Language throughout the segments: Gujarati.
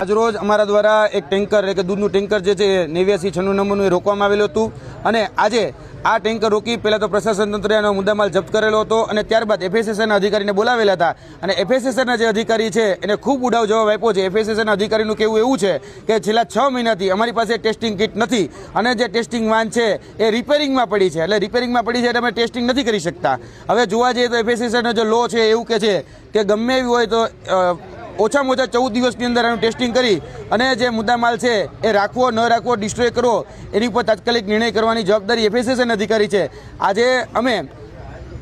આજરોજ અમારા દ્વારા એક ટેન્કર એટલે કે દૂધનું ટેન્કર જે છે 8996 નંબરનું એ રોકવામાં આવેલું હતું અને આજે આ ટેન્કર રોકી પહેલાં તો પ્રશાસન તંત્રે એનો મુદ્દામાલ જપ્ત કરેલો હતો અને ત્યારબાદ એફએસએસઆઈના અધિકારીને બોલાવેલા હતા અને એફએસએસઆઈના જે અધિકારી છે એને ખૂબ ઉડાવ જવાબ આપ્યો છે। એફએસએસઆઈના અધિકારીનું કહેવું એવું છે કે છેલ્લા 6 મહિનાથી અમારી પાસે ટેસ્ટિંગ કિટ નથી અને જે ટેસ્ટિંગ વાન છે એ રિપેરિંગમાં પડી છે, એટલે રિપેરિંગમાં પડી છે એટલે અમે ટેસ્ટિંગ નથી કરી શકતા। હવે જોવા જઈએ તો એફએસએસઆઈનો જે લો છે એવું કહે છે કે ગમે એવી હોય તો ઓછામાં ઓછા 14 દિવસની અંદર એનું ટેસ્ટિંગ કરી અને જે મુદ્દામાલ છે એ રાખવો ન રાખવો ડિસ્ટ્રોય કરવો એની ઉપર તાત્કાલિક નિર્ણય કરવાની જવાબદારી એફએસએસઆઈના અધિકારી છે। આજે અમે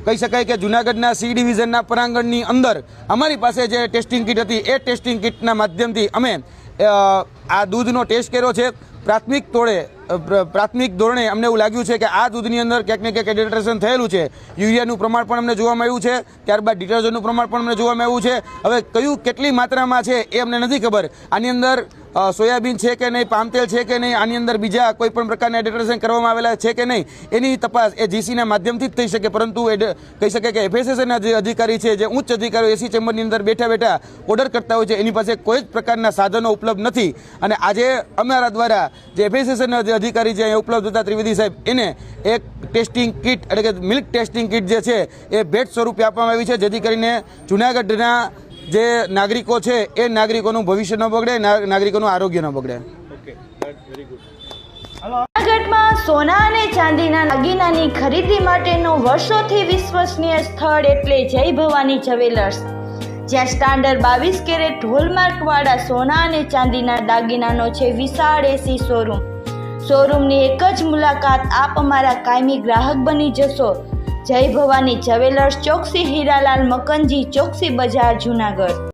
કહી શકાય કે જૂનાગઢના સી ડિવિઝનના પરાંગણની અંદર અમારી પાસે જે ટેસ્ટિંગ કિટ હતી એ ટેસ્ટિંગ કિટના માધ્યમથી અમે આ દૂધનો ટેસ્ટ કર્યો છે। પ્રાથમિક ધોરણે અમને એવું લાગ્યું છે કે આ દૂધની અંદર ક્યાંક ને ક્યાંક એડલ્ટ્રેશન થયેલું છે। યુરિયાનું પ્રમાણ પણ અમને જોવામાં આવ્યું છે, ત્યારબાદ ડિટર્જન્ટનું પ્રમાણ પણ અમને જોવામાં આવ્યું છે। હવે કયું કેટલી માત્રામાં છે એ અમને નથી ખબર। આની અંદર સોયાબીન છે કે નહીં, પામતેલ છે કે નહીં, આની અંદર બીજા કોઈ પણ પ્રકારના એડલ્ટ્રેશન કરવામાં આવેલા છે કે નહીં એની તપાસ એ જીસીના માધ્યમથી જ થઈ શકે, પરંતુ કહી શકે કે એફએસએસઆઈના જે અધિકારી છે, જે ઉચ્ચ અધિકારીઓ એસી ચેમ્બરની અંદર બેઠા ઓર્ડર કરતા હોય છે, એની પાસે કોઈ જ પ્રકારના સાધનો ઉપલબ્ધ નથી। અને આજે અમારા દ્વારા જે એફએસએસઆઈના જે અધિકારી છે અહીંયા ઉપલબ્ધ હતા ત્રિવેદી સાહેબ, એને એક ટેસ્ટિંગ કિટ એટલે કે મિલ્ક ટેસ્ટિંગ કિટ જે છે એ ભેટ સ્વરૂપે આપવામાં આવી છે, જેથી કરીને જૂનાગઢના જે નાગરિકો છે એ નાગરિકોનું ભવિષ્ય ન બગડે, નાગરિકોનું આરોગ્ય ન બગડે। જૂનાગઢમાં સોના અને ચાંદીના દાગીનાની ખરીદી માટેનું વર્ષોથી વિશ્વસનીય સ્થળ એટલે જય ભવાની જ્વેલર્સ, જ્યાં સ્ટાન્ડર્ડ 22 કેરેટ હોલમાર્ક વાળા સોના અને ચાંદીના દાગીનાનો છે વિશાળ એસી શોરૂમની એક જ મુલાકાત આપ અમારા કાયમી ગ્રાહક બની જશો। જય ભવાની જ્વેલર્સ, ચોકસી હીરાલાલ મકનજી, ચોકસી બજાર, જૂનાગઢ।